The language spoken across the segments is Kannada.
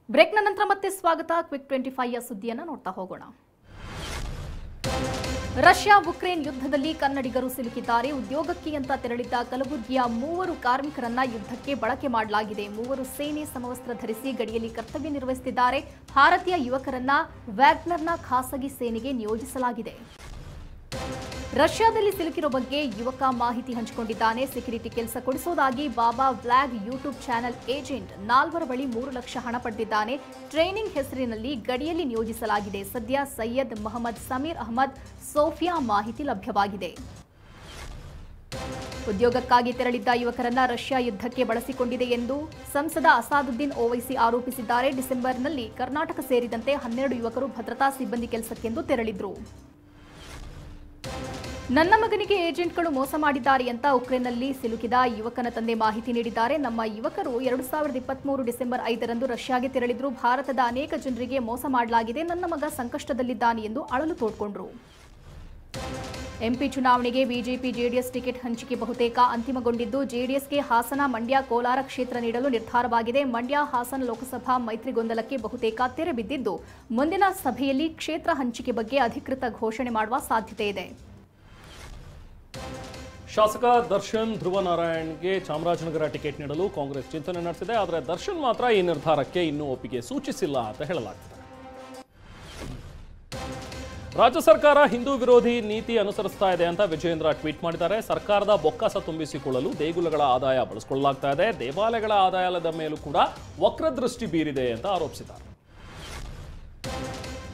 ಬ್ರೇಕ್ನ ನಂತರ ಮತ್ತೆ ಸ್ವಾಗತ. ಕ್ವಿಕ್ 25 ಸುದ್ದಿಯನ್ನು ನೋಡ್ತಾ ಹೋಗೋಣ. ರಷ್ಯಾ ಉಕ್ರೇನ್ ಯುದ್ಧದಲ್ಲಿ ಕನ್ನಡಿಗರು ಸಿಲುಕಿದ್ದಾರೆ. ಉದ್ಯೋಗಕ್ಕೆ ಅಂತ ತೆರಳಿದ್ದ ಕಲಬುರಗಿಯ 3 ಕಾರ್ಮಿಕರನ್ನ ಯುದ್ಧಕ್ಕೆ ಬಳಕೆ ಮಾಡಲಾಗಿದೆ. 3 ಸೇನೆ ಸಮವಸ್ತ್ರ ಧರಿಸಿ ಗಡಿಯಲ್ಲಿ ಕರ್ತವ್ಯ ನಿರ್ವಹಿಸುತ್ತಿದ್ದಾರೆ. ಭಾರತೀಯ ಯುವಕರನ್ನ ವ್ಯಾಗ್ನರ್ನ ಖಾಸಗಿ ಸೇನೆಗೆ ನಿಯೋಜಿಸಲಾಗಿದೆ. ರಷ್ಯಾದಲ್ಲಿ ಸಿಲುಕಿರೋ ಬಗ್ಗೆ ಯುವಕ ಮಾಹಿತಿ ಹಂಚಿಕೊಂಡಿದ್ದಾನೆ. ಸೆಕ್ಯೂರಿಟಿ ಕೆಲಸ ಕೊಡಿಸೋದಾಗಿ ಬಾಬಾ ವ್ಲಾಗ್ ಯೂಟ್ಯೂಬ್ ಚಾನೆಲ್ ಏಜೆಂಟ್ 4 ಬಳಿ 3 ಲಕ್ಷ ಹಣ ಪಡೆದಿದ್ದಾನೆ. ಟ್ರೈನಿಂಗ್ ಹೆಸರಿನಲ್ಲಿ ಗಡಿಯಲ್ಲಿ ನಿಯೋಜಿಸಲಾಗಿದೆ. ಸದ್ಯ ಸೈಯದ್ ಮೊಹಮ್ಮದ್ ಸಮೀರ್ ಅಹಮದ್ ಸೋಫಿಯಾ ಮಾಹಿತಿ ಲಭ್ಯವಾಗಿದೆ. ಉದ್ಯೋಗಕ್ಕಾಗಿ ತೆರಳಿದ್ದ ಯುವಕರನ್ನ ರಷ್ಯಾ ಯುದ್ಧಕ್ಕೆ ಬಳಸಿಕೊಂಡಿದೆ ಎಂದು ಸಂಸದ ಅಸಾದುದ್ದೀನ್ ಓವೈಸಿ ಆರೋಪಿಸಿದ್ದಾರೆ. ಡಿಸೆಂಬರ್ನಲ್ಲಿ ಕರ್ನಾಟಕ ಸೇರಿದಂತೆ 12 ಯುವಕರು ಭದ್ರತಾ ಸಿಬ್ಬಂದಿ ಕೆಲಸಕ್ಕೆಂದು ತೆರಳಿದ್ರು. ನನ್ನ ಮಗನಿಗೆ ಏಜೆಂಟ್ಗಳು ಮೋಸ ಮಾಡಿದ್ದಾರೆ ಅಂತ ಉಕ್ರೇನ್ನಲ್ಲಿ ಸಿಲುಕಿದ ಯುವಕನ ತಂದೆ ಮಾಹಿತಿ ನೀಡಿದ್ದಾರೆ. ನಮ್ಮ ಯುವಕರು 2023 ಡಿಸೆಂಬರ್ 5ರಂದು ರಷ್ಯಾಗೆ ತೆರಳಿದ್ರು. ಭಾರತದ ಅನೇಕ ಜನರಿಗೆ ಮೋಸ ಮಾಡಲಾಗಿದೆ. ನನ್ನ ಮಗ ಸಂಕಷ್ಟದಲ್ಲಿದ್ದಾನೆ ಎಂದು ಅಳಲು ತೋಡ್ಕೊಂಡ್ರು. ಎಂಪಿ ಚುನಾವಣೆಗೆ ಬಿಜೆಪಿ ಜೆಡಿಎಸ್ ಟಿಕೆಟ್ ಹಂಚಿಕೆ ಬಹುತೇಕ ಅಂತಿಮಗೊಂಡಿದ್ದು, ಜೆಡಿಎಸ್ಗೆ ಹಾಸನ, ಮಂಡ್ಯ, ಕೋಲಾರ ಕ್ಷೇತ್ರ ನೀಡಲು ನಿರ್ಧಾರವಾಗಿದೆ. ಮಂಡ್ಯ ಹಾಸನ ಲೋಕಸಭಾ ಮೈತ್ರಿ ಗೊಂದಲಕ್ಕೆ ಬಹುತೇಕ ತೆರೆ ಬಿದ್ದಿದ್ದು, ಮುಂದಿನ ಸಭೆಯಲ್ಲಿ ಕ್ಷೇತ್ರ ಹಂಚಿಕೆ ಬಗ್ಗೆ ಅಧಿಕೃತ ಘೋಷಣೆ ಮಾಡುವ ಸಾಧ್ಯತೆ ಇದೆ. ಶಾಸಕ ದರ್ಶನ್ ಧ್ರುವ ನಾರಾಯಣ್ಗೆ ಚಾಮರಾಜನಗರ ಟಿಕೆಟ್ ನೀಡಲು ಕಾಂಗ್ರೆಸ್ ಚಿಂತನೆ ನಡೆಸಿದೆ. ಆದರೆ ದರ್ಶನ್ ಮಾತ್ರ ಈ ನಿರ್ಧಾರಕ್ಕೆ ಇನ್ನೂ ಒಪ್ಪಿಗೆ ಸೂಚಿಸಿಲ್ಲ ಅಂತ ಹೇಳಲಾಗ್ತಿದೆ. ರಾಜ್ಯ ಸರ್ಕಾರ ಹಿಂದೂ ವಿರೋಧಿ ನೀತಿ ಅನುಸರಿಸ್ತಾ ಇದೆ ಅಂತ ವಿಜಯೇಂದ್ರ ಟ್ವೀಟ್ ಮಾಡಿದ್ದಾರೆ. ಸರ್ಕಾರದ ಬೊಕ್ಕಸ ತುಂಬಿಸಿಕೊಳ್ಳಲು ದೇಗುಲಗಳ ಆದಾಯ ಬಳಸಿಕೊಳ್ಳಲಾಗ್ತಾ ಇದೆ. ದೇವಾಲಯಗಳ ಆದಾಯದ ಮೇಲೂ ಕೂಡ ವಕ್ರದೃಷ್ಟಿ ಬೀರಿದೆ ಅಂತ ಆರೋಪಿಸಿದ್ದಾರೆ.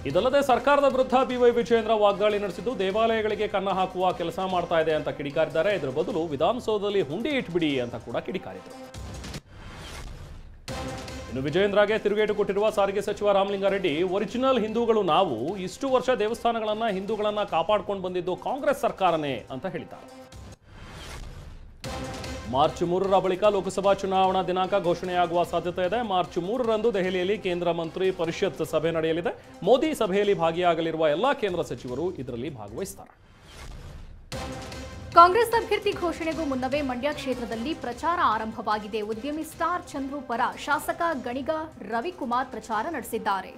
ಇದಲ್ಲದೆ ಸರ್ಕಾರದ ವಿರುದ್ಧ ಬಿವೈ ವಿಜಯೇಂದ್ರ ವಾಗ್ದಾಳಿ ನಡೆಸಿದ್ದು, ದೇವಾಲಯಗಳಿಗೆ ಕನ್ನ ಹಾಕುವ ಕೆಲಸ ಮಾಡ್ತಾ ಇದೆ ಅಂತ ಕಿಡಿಕಾರಿದ್ದಾರೆ. ಇದರ ಬದಲು ವಿಧಾನಸೌಧದಲ್ಲಿ ಹುಂಡಿ ಇಟ್ಬಿಡಿ ಅಂತ ಕೂಡ ಕಿಡಿಕಾರಿದರು. ಇನ್ನು ವಿಜಯೇಂದ್ರಗೆ ತಿರುಗೇಟು ಕೊಟ್ಟಿರುವ ಸಾರಿಗೆ ಸಚಿವ ರಾಮಲಿಂಗಾರೆಡ್ಡಿ, ಒರಿಜಿನಲ್ ಹಿಂದೂಗಳು ನಾವು, ಇಷ್ಟು ವರ್ಷ ದೇವಸ್ಥಾನಗಳನ್ನ ಹಿಂದೂಗಳನ್ನ ಕಾಪಾಡ್ಕೊಂಡು ಬಂದಿದ್ದು ಕಾಂಗ್ರೆಸ್ ಸರ್ಕಾರನೇ ಅಂತ ಹೇಳಿದ್ದಾರೆ. ಮಾರ್ಚ್ 3ರ ಬಳಿಕ ಲೋಕಸಭಾ ಚುನಾವಣಾ ದಿನಾಂಕ ಘೋಷಣೆಯಾಗುವ ಸಾಧ್ಯತೆ ಇದೆ. ಮಾರ್ಚ್ 3ರಂದು ದೆಹಲಿಯಲ್ಲಿ ಕೇಂದ್ರ ಮಂತ್ರಿ ಪರಿಷತ್ ಸಭೆ ನಡೆಯಲಿದೆ. ಮೋದಿ ಸಭೆಯಲ್ಲಿ ಭಾಗಿಯಾಗಲಿರುವ ಎಲ್ಲಾ ಕೇಂದ್ರ ಸಚಿವರು ಇದರಲ್ಲಿ ಭಾಗವಹಿಸುತ್ತಾರೆ. ಕಾಂಗ್ರೆಸ್ ಅಭ್ಯರ್ಥಿ ಘೋಷಣೆಗೂ ಮುನ್ನವೇ ಮಂಡ್ಯ ಕ್ಷೇತ್ರದಲ್ಲಿ ಪ್ರಚಾರ ಆರಂಭವಾಗಿದೆ. ಉದ್ಯಮಿ ಸ್ಟಾರ್ ಚಂದ್ರು ಪರ ಶಾಸಕ ಗಣಿಗ ರವಿಕುಮಾರ್ ಪ್ರಚಾರ ನಡೆಸಿದ್ದಾರೆ.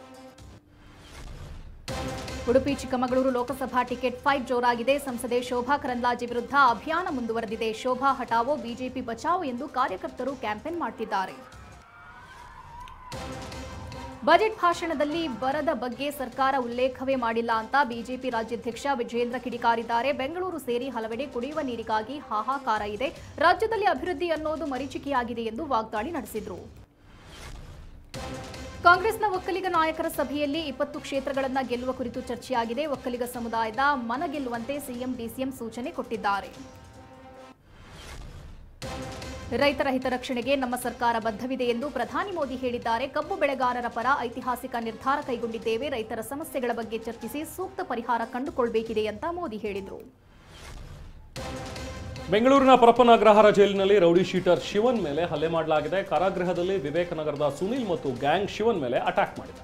ಉಡುಪಿ ಚಿಕ್ಕಮಗಳೂರು ಲೋಕಸಭಾ ಟಿಕೆಟ್ ಫೈಟ್ ಜೋರಾಗಿದೆ. ಸಂಸದೆ ಶೋಭಾ ಕರಂದ್ಲಾಜೆ ವಿರುದ್ಧ ಅಭಿಯಾನ ಮುಂದುವರೆದಿದೆ. ಶೋಭಾ ಹಟಾವೋ, ಬಿಜೆಪಿ ಬಚಾವೋ ಎಂದು ಕಾರ್ಯಕರ್ತರು ಕ್ಯಾಂಪೇನ್ ಮಾಡುತ್ತಿದ್ದಾರೆ. ಬಜೆಟ್ ಭಾಷಣದಲ್ಲಿ ಬರದ ಬಗ್ಗೆ ಸರ್ಕಾರ ಉಲ್ಲೇಖವೇ ಮಾಡಿಲ್ಲ ಅಂತ ಬಿಜೆಪಿ ರಾಜ್ಯಾಧ್ಯಕ್ಷ ವಿಜಯೇಂದ್ರ ಕಿಡಿಕಾರಿದ್ದಾರೆ. ಬೆಂಗಳೂರು ಸೇರಿ ಹಲವೆಡೆ ಕುಡಿಯುವ ನೀರಿಗಾಗಿ ಹಾಹಾಕಾರ ಇದೆ. ರಾಜ್ಯದಲ್ಲಿ ಅಭಿವೃದ್ಧಿ ಅನ್ನೋದು ಮರೀಚಿಕೆಯಾಗಿದೆ ಎಂದು ವಾಗ್ದಾಳಿ ನಡೆಸಿದರು. ಕಾಂಗ್ರೆಸ್ನ ಒಕ್ಕಲಿಗ ನಾಯಕರ ಸಭೆಯಲ್ಲಿ 20 ಕ್ಷೇತ್ರಗಳನ್ನು ಗೆಲ್ಲುವ ಕುರಿತು ಚರ್ಚೆಯಾಗಿದೆ. ಒಕ್ಕಲಿಗ ಸಮುದಾಯದ ಮನ ಗೆಲ್ಲುವಂತೆ ಸಿಎಂ ಡಿಸಿಎಂ ಸೂಚನೆ ಕೊಟ್ಟಿದ್ದಾರೆ. ರೈತರ ಹಿತರಕ್ಷಣೆಗೆ ನಮ್ಮ ಸರ್ಕಾರ ಬದ್ಧವಿದೆ ಎಂದು ಪ್ರಧಾನಿ ಮೋದಿ ಹೇಳಿದ್ದಾರೆ. ಕಬ್ಬು ಬೆಳೆಗಾರರ ಪರ ಐತಿಹಾಸಿಕ ನಿರ್ಧಾರ ಕೈಗೊಂಡಿದ್ದೇವೆ. ರೈತರ ಸಮಸ್ಯೆಗಳ ಬಗ್ಗೆ ಚರ್ಚಿಸಿ ಸೂಕ್ತ ಪರಿಹಾರ ಕಂಡುಕೊಳ್ಳಬೇಕಿದೆ ಅಂತ ಮೋದಿ ಹೇಳಿದರು. ಬೆಂಗಳೂರಿನ ಪರಪ್ಪನ ಅಗ್ರಹಾರ ಜೈಲಿನಲ್ಲಿ ರೌಡಿ ಶೀಟರ್ ಶಿವನ್ ಮೇಲೆ ಹಲ್ಲೆ ಮಾಡಲಾಗಿದೆ. ಕಾರಾಗೃಹದಲ್ಲಿ ವಿವೇಕನಗರದ ಸುನೀಲ್ ಮತ್ತು ಗ್ಯಾಂಗ್ ಶಿವನ್ ಮೇಲೆ ಅಟ್ಯಾಕ್ ಮಾಡಿದೆ.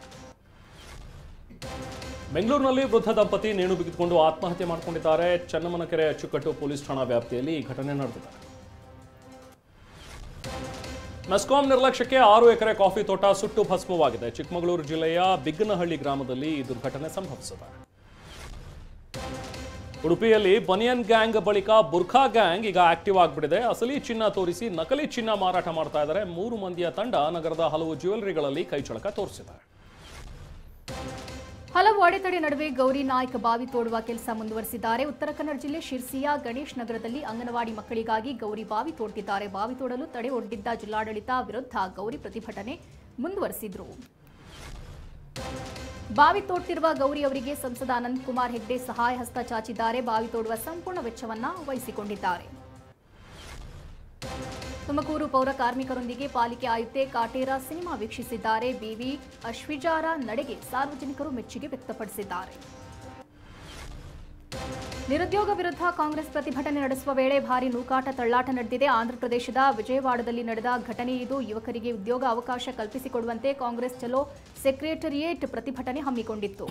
ಬೆಂಗಳೂರಿನಲ್ಲಿ ವೃದ್ಧ ದಂಪತಿ ನೇಣು ಬಿಗಿದುಕೊಂಡು ಆತ್ಮಹತ್ಯೆ ಮಾಡಿಕೊಂಡಿದ್ದಾರೆ. ಚನ್ನಮ್ಮನಕೆರೆ ಅಚ್ಚುಕಟ್ಟು ಪೊಲೀಸ್ ಠಾಣಾ ವ್ಯಾಪ್ತಿಯಲ್ಲಿ ಈ ಘಟನೆ ನಡೆದಿದೆ. ಮೆಸ್ಕಾಂ ನಿರ್ಲಕ್ಷ್ಯಕ್ಕೆ 6 ಎಕರೆ ಕಾಫಿ ತೋಟ ಸುಟ್ಟು ಭಸ್ಮವಾಗಿದೆ. ಚಿಕ್ಕಮಗಳೂರು ಜಿಲ್ಲೆಯ ಬಿಗ್ಗನಹಳ್ಳಿ ಗ್ರಾಮದಲ್ಲಿ ಈ ದುರ್ಘಟನೆ ಸಂಭವಿಸಿದೆ. ಉಡುಪಿಯಲ್ಲಿ ಬನಿಯನ್ ಗ್ಯಾಂಗ್ ಬಳಿಕ ಬುರ್ಖಾ ಗ್ಯಾಂಗ್ ಈಗ ಆಕ್ಟಿವ್ ಆಗಿಬಿಟ್ಟಿದೆ. ಅಸಲಿ ಚಿನ್ನ ತೋರಿಸಿ ನಕಲಿ ಚಿನ್ನ ಮಾರಾಟ ಮಾಡ್ತಾ ಇದ್ದಾರೆ. 3 ಮಂದಿಯ ತಂಡ ನಗರದ ಹಲವು ಜ್ಯುವೆಲರಿಗಳಲ್ಲಿ ಕೈಚಳಕ ತೋರಿಸಿದ್ದಾರೆ. ಹಲವು ಅಡೆತಡೆ ನಡುವೆ ಗೌರಿ ನಾಯ್ಕ್ ಬಾವಿ ತೋಡುವ ಕೆಲಸ ಮುಂದುವರೆಸಿದ್ದಾರೆ. ಉತ್ತರ ಕನ್ನಡ ಜಿಲ್ಲೆ ಶಿರ್ಸಿಯ ಗಣೇಶ್ ನಗರದಲ್ಲಿ ಅಂಗನವಾಡಿ ಮಕ್ಕಳಿಗಾಗಿ ಗೌರಿ ಬಾವಿ ತೋಡುತ್ತಿದ್ದಾರೆ. ಬಾವಿ ತೋಡಲು ತಡೆ ಒಡ್ಡಿದ್ದ ಜಿಲ್ಲಾಡಳಿತ ವಿರುದ್ಧ ಗೌರಿ ಪ್ರತಿಭಟನೆ ಮುಂದುವರೆಸಿದ್ರು. ಬಾವಿ ತೋಡ್ತಿರುವ ಗೌರಿ ಅವರಿಗೆ ಸಂಸದ ಅನಂತ್ ಕುಮಾರ್ ಹೆಗ್ಡೆ ಸಹಾಯ ಹಸ್ತ ಚಾಚಿದ್ದಾರೆ. ಬಾವಿ ತೋಡುವ ಸಂಪೂರ್ಣ ವೆಚ್ಚವನ್ನ ವಹಿಸಿಕೊಂಡಿದ್ದಾರೆ. ತುಮಕೂರು ಪೌರ ಕಾರ್ಮಿಕರೊಂದಿಗೆ ಪಾಲಿಕೆ ಆಯುಕ್ತೆ ಕಾಟೇರ ಸಿನಿಮಾ ವೀಕ್ಷಿಸಿದ್ದಾರೆ. ಬಿವಿ ಅಶ್ವಿಜಾರ ನಡೆಗೆ ಸಾರ್ವಜನಿಕರು ಮೆಚ್ಚುಗೆ ವ್ಯಕ್ತಪಡಿಸಿದ್ದಾರೆ. ನಿರುದ್ಯೋಗ ವಿರುದ್ಧ ಕಾಂಗ್ರೆಸ್ ಪ್ರತಿಭಟನೆ ನಡೆಸುವ ವೇಳೆ ಭಾರೀ ನೂಕಾಟ ತಳ್ಳಾಟ ನಡೆದಿದೆ. ಆಂಧ್ರಪ್ರದೇಶದ ವಿಜಯವಾಡದಲ್ಲಿ ನಡೆದ ಘಟನೆ ಇದು. ಯುವಕರಿಗೆ ಉದ್ಯೋಗ ಅವಕಾಶ ಕಲ್ಪಿಸಿಕೊಡುವಂತೆ ಕಾಂಗ್ರೆಸ್ ಚಲೋ ಸೆಕ್ರೆಟರಿಯೇಟ್ ಪ್ರತಿಭಟನೆ ಹಮ್ಮಿಕೊಂಡಿತ್ತು.